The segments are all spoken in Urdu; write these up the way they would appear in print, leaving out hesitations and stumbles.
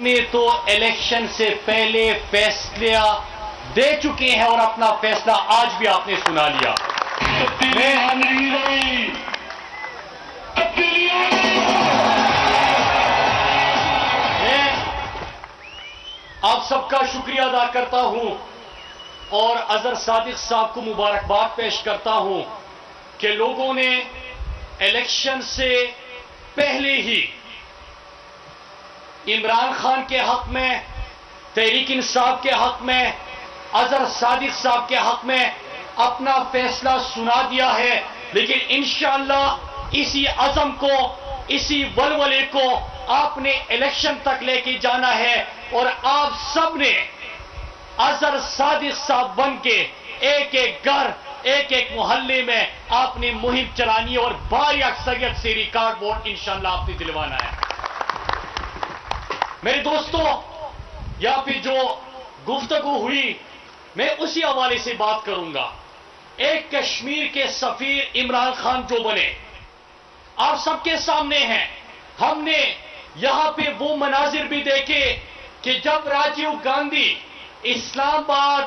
نے تو الیکشن سے پہلے فیصلہ دے چکے ہیں اور اپنا فیصلہ آج بھی آپ نے سنا لیا. آپ سب کا شکریہ ادا کرتا ہوں اور اظہر صادق صاحب کو مبارکباد پیش کرتا ہوں کہ لوگوں نے الیکشن سے پہلے ہی عمران خان کے حق میں، تحریک انصاف کے حق میں، اظہر صادق صاحب کے حق میں اپنا فیصلہ سنا دیا ہے. لیکن انشاءاللہ اسی عزم کو، اسی ولولے کو آپ نے الیکشن تک لے کے جانا ہے اور آپ سب نے اظہر صادق صاحب بن کے ایک ایک گھر، ایک ایک محلے میں آپ نے مہم چلانی اور بھاری اکثریت سے ریکارڈ ووٹ انشاءاللہ آپ نے دلوانا ہے. میرے دوستوں، یہاں پہ جو گفتگو ہوئی میں اسی حوالے سے بات کروں گا. ایک کشمیر کے سفیر عمران خان جو بنے آپ سب کے سامنے ہیں. ہم نے یہاں پہ وہ مناظر بھی دیکھے کہ جب راجیو گاندھی اسلام آباد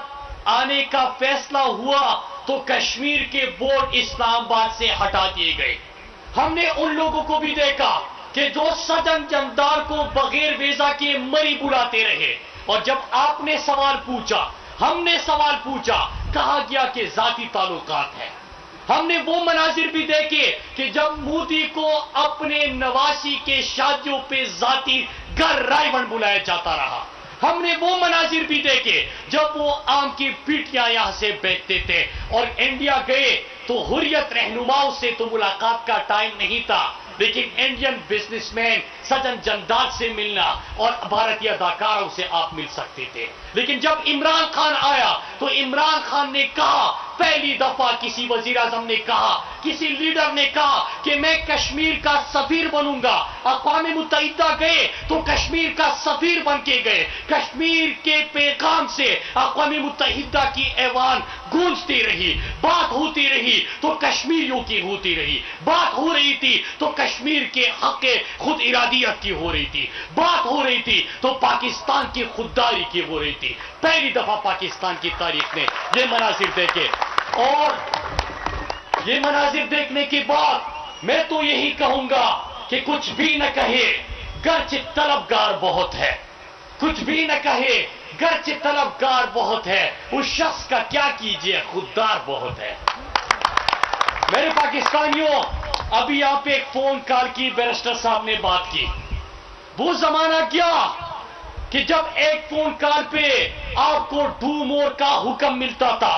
آنے کا فیصلہ ہوا تو کشمیر کے ووٹ اسلام آباد سے ہٹا دیے گئے. ہم نے ان لوگوں کو بھی دیکھا کہ جو سجن جمدار کو بغیر ویزا کے مری بلاتے رہے اور جب آپ نے سوال پوچھا، ہم نے سوال پوچھا، کہا گیا کہ ذاتی تعلقات ہیں. ہم نے وہ مناظر بھی دیکھے کہ جب مودی کو اپنے نواسی کے شادیوں پہ ذاتی گھر رائیون بلایا جاتا رہا. ہم نے وہ مناظر بھی دیکھے جب وہ آم کی پیٹیاں یہاں سے بیچتے تھے اور انڈیا گئے تو حریت رہنماؤں سے تو ملاقات کا ٹائم نہیں تھا، لیکن انڈین بزنس مین سجن جمدار سے ملنا اور بھارتی اداکاروں سے آپ مل سکتے تھے. لیکن جب عمران خان آیا تو عمران خان نے کہا، پہلی دفعہ کسی وزیر اعظم نے کہا، کسی لیڈر نے کہا کہ میں کشمیر کا سفیر بنوں گا. اقوام متحدہ گئے تو کشمیر کا سفیر بن کے گئے. کشمیر کے پیغام سے اقوام متحدہ کی ایوان گونجتی رہی، بات ہوتی رہی تو کشمیریوں کی ہوتی رہی، بات ہو رہی تھی تو کشمیر کے حق خود ارادیت کی ہو رہی تھی، بات ہو رہی تھی تو پاکستان کی خودداری کی ہو رہی تھی. پہلی دفعہ پاکستان کی تاریخ میں یہ مناظر دیکھے اور یہ مناظر دیکھنے کے بعد میں تو یہی کہوں گا کہ کچھ بھی نہ کہے گرچہ طلبگار بہت ہے، کچھ بھی نہ کہے گرچہ طلبگار بہت ہے، اس شخص کا کیا کیجئے خوددار بہت ہے. میرے پاکستانیوں، ابھی یہاں پہ ایک فون کال کی بیرسٹر صاحب نے بات کی. وہ زمانہ کیا کہ جب ایک فون کال پہ آپ کو ڈو مور کا حکم ملتا تھا.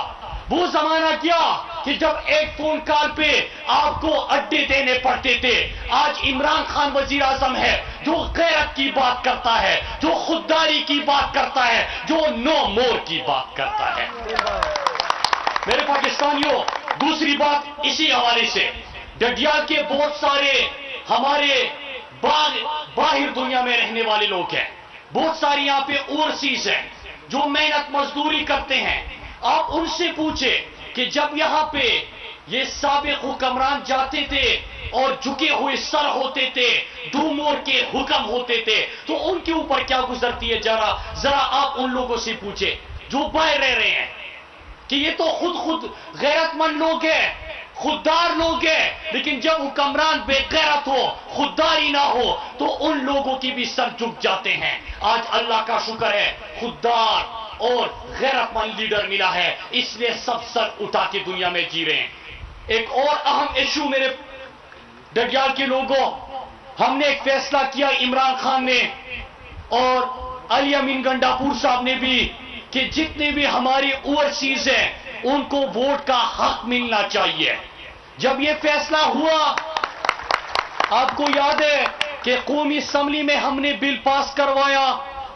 وہ زمانہ کیا کہ جب ایک فون کال پہ آپ کو اڈے دینے پڑتے تھے. آج عمران خان وزیر اعظم ہے جو غیرت کی بات کرتا ہے، جو خودداری کی بات کرتا ہے، جو نو مور کی بات کرتا ہے. میرے پاکستانیوں، دوسری بات اسی حوالے سے، ڈڈیال کے بہت سارے ہمارے باہر دنیا میں رہنے والے لوگ ہیں، بہت ساری یہاں پہ اوورسیز ہیں جو محنت مزدوری کرتے ہیں. آپ ان سے پوچھیں کہ جب یہاں پہ یہ سابق حکمران جاتے تھے اور جھکے ہوئے سر ہوتے تھے، ڈومور کے حکم ہوتے تھے، تو ان کے اوپر کیا گزرتی ہے، ذرا آپ ان لوگوں سے پوچھیں جو باہر رہ رہے ہیں کہ یہ تو خود غیرت مند لوگ ہیں، خوددار لوگ ہیں، لیکن جب حکمران بے غیرت ہو، خودداری نہ ہو تو ان لوگوں کی بھی سر جھک جاتے ہیں. آج اللہ کا شکر ہے خوددار اور غیرت مند لیڈر ملا ہے، اس لیے سب سر اٹھا کے دنیا میں جی رہے ہیں. ایک اور اہم ایشو میرے ڈڈیال کے لوگوں، ہم نے ایک فیصلہ کیا عمران خان نے اور علی امین گنڈاپور صاحب نے بھی کہ جتنے بھی ہماری اوورسیز ہیں ان کو ووٹ کا حق ملنا چاہیے. جب یہ فیصلہ ہوا، آپ کو یاد ہے کہ قومی اسمبلی میں ہم نے بل پاس کروایا،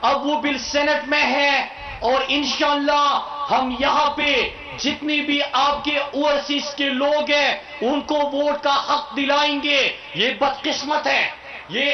اب وہ بل سینٹ میں ہے اور انشاءاللہ ہم یہاں پہ جتنی بھی آپ کے اوورسیز کے لوگ ہیں ان کو ووٹ کا حق دلائیں گے. یہ بدقسمت ہے، یہ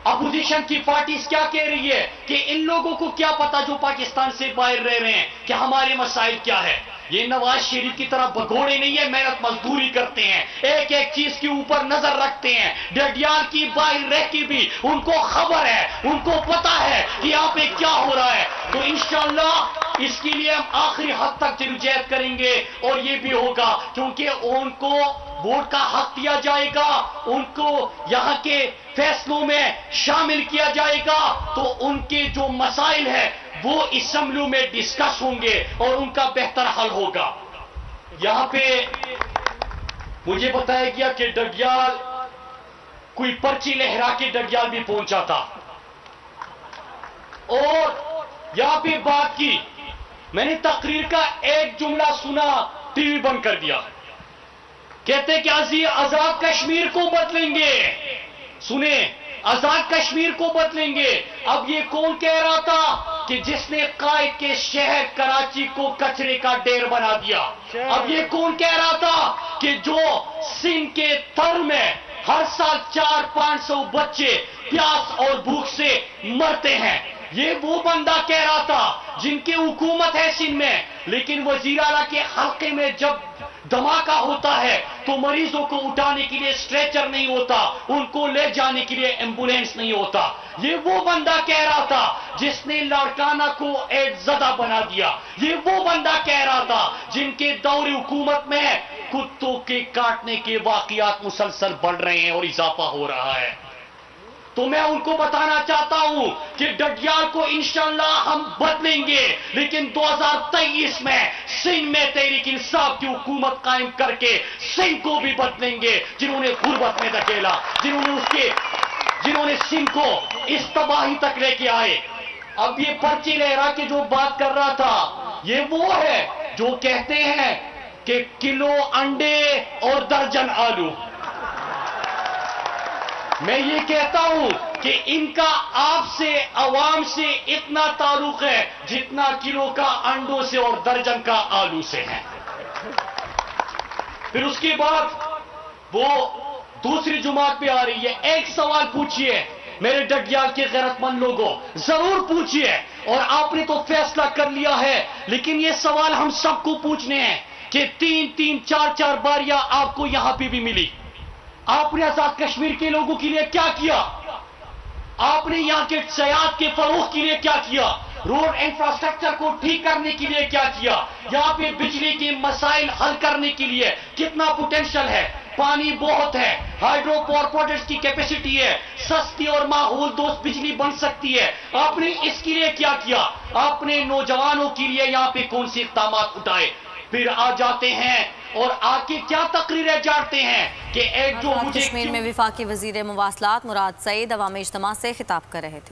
اپوزیشن کی پارٹیز کیا کہہ رہی ہے کہ ان لوگوں کو کیا پتا جو پاکستان سے باہر رہ رہے ہیں کہ ہمارے مسائل کیا ہے. یہ نواز شریف کی طرح بگوڑے نہیں ہے، محنت مزدوری کرتے ہیں، ایک ایک چیز کے اوپر نظر رکھتے ہیں. ڈڈیال کی باہر رہ کے بھی ان کو خبر ہے، ان کو پتا ہے کہ یہاں پہ کیا ہو رہا ہے. تو انشاءاللہ اس کے لیے ہم آخری حد تک جدوجہد کریں گے، اور یہ بھی ہوگا کیونکہ ان کو ووٹ کا حق دیا جائے گا، ان کو یہاں کے فیصلوں میں شامل کیا جائے گا، تو ان کے جو مسائل ہیں وہ اسمبلی میں ڈسکس ہوں گے اور ان کا بہتر حل ہوگا. یہاں پہ مجھے بتایا گیا کہ ڈڈیال کوئی پرچی لہرا کے ڈڈیال بھی پہنچا تھا، اور یہاں پہ بات کی. میں نے تقریر کا ایک جملہ سنا، ٹی وی بند کر دیا. کہتے کہ آزاد کشمیر کو بدلیں گے. سنیں، آزاد کشمیر کو بدلیں گے. اب یہ کون کہہ رہا تھا کہ جس نے قائد کے شہر کراچی کو کچرے کا ڈھیر بنا دیا؟ اب یہ کون کہہ رہا تھا کہ جو سندھ کے تر میں ہر سال 400-500 بچے پیاس اور بھوک سے مرتے ہیں؟ یہ وہ بندہ کہہ رہا تھا جن کی حکومت ہے سندھ میں، لیکن وزیر اعلیٰ کے حلقے میں جب دھماکہ ہوتا ہے تو مریضوں کو اٹھانے کے لیے اسٹریچر نہیں ہوتا، ان کو لے جانے کے لیے ایمبولینس نہیں ہوتا. یہ وہ بندہ کہہ رہا تھا جس نے لاڑکانہ کو ایڈ زدہ بنا دیا. یہ وہ بندہ کہہ رہا تھا جن کے دور حکومت میں کتوں کے کاٹنے کے واقعات مسلسل بڑھ رہے ہیں اور اضافہ ہو رہا ہے. تو میں ان کو بتانا چاہتا ہوں کہ ڈڈیال کو انشاءاللہ ہم بدلیں گے، لیکن 2023 میں سندھ میں تحریک انصاف کی حکومت قائم کر کے سندھ کو بھی بدلیں گے، جنہوں نے غربت میں دھکیلا، جنہوں نے سندھ کو اس تباہی تک لے کے آئے. اب یہ پرچی لہرا کے جو بات کر رہا تھا، یہ وہ ہے جو کہتے ہیں کہ کلو انڈے اور درجن آلو. میں یہ کہتا ہوں کہ ان کا آپ سے، عوام سے اتنا تعلق ہے جتنا کلو کا انڈوں سے اور درجن کا آلو سے ہے. پھر اس کے بعد وہ دوسری جماعت پہ آ رہی ہے. ایک سوال پوچھئے میرے ڈڈیال کے غیرت مند لوگوں، ضرور پوچھئے، اور آپ نے تو فیصلہ کر لیا ہے، لیکن یہ سوال ہم سب کو پوچھنے ہیں کہ 3-3 4-4 باریاں آپ کو یہاں پہ بھی ملی. آپ نے آزاد کشمیر کے لوگوں کے لیے کیا کیا؟ آپ نے یہاں کے سیاحت کے فروغ کے لیے کیا کیا؟ روڈ انفراسٹرکچر کو ٹھیک کرنے کے لیے کیا کیا؟ یہاں پہ بجلی کے مسائل حل کرنے کے لیے کتنا پوٹینشل ہے؟ پانی بہت ہے، ہائیڈرو پاور پروجیکٹس کی کیپیسٹی ہے، سستی اور ماحول دوست بجلی بن سکتی ہے. آپ نے اس کے لیے کیا کیا؟ آپ نے نوجوانوں کے لیے یہاں پہ کون سے اقدامات اٹھائے؟ پھر آ جاتے ہیں اور آ کے کیا تقریریں جاڑتے ہیں کہ ایک جو کشمیر میں وفاقی وزیر مواصلات مراد سعید عوامی اجتماع سے خطاب کر رہے تھے.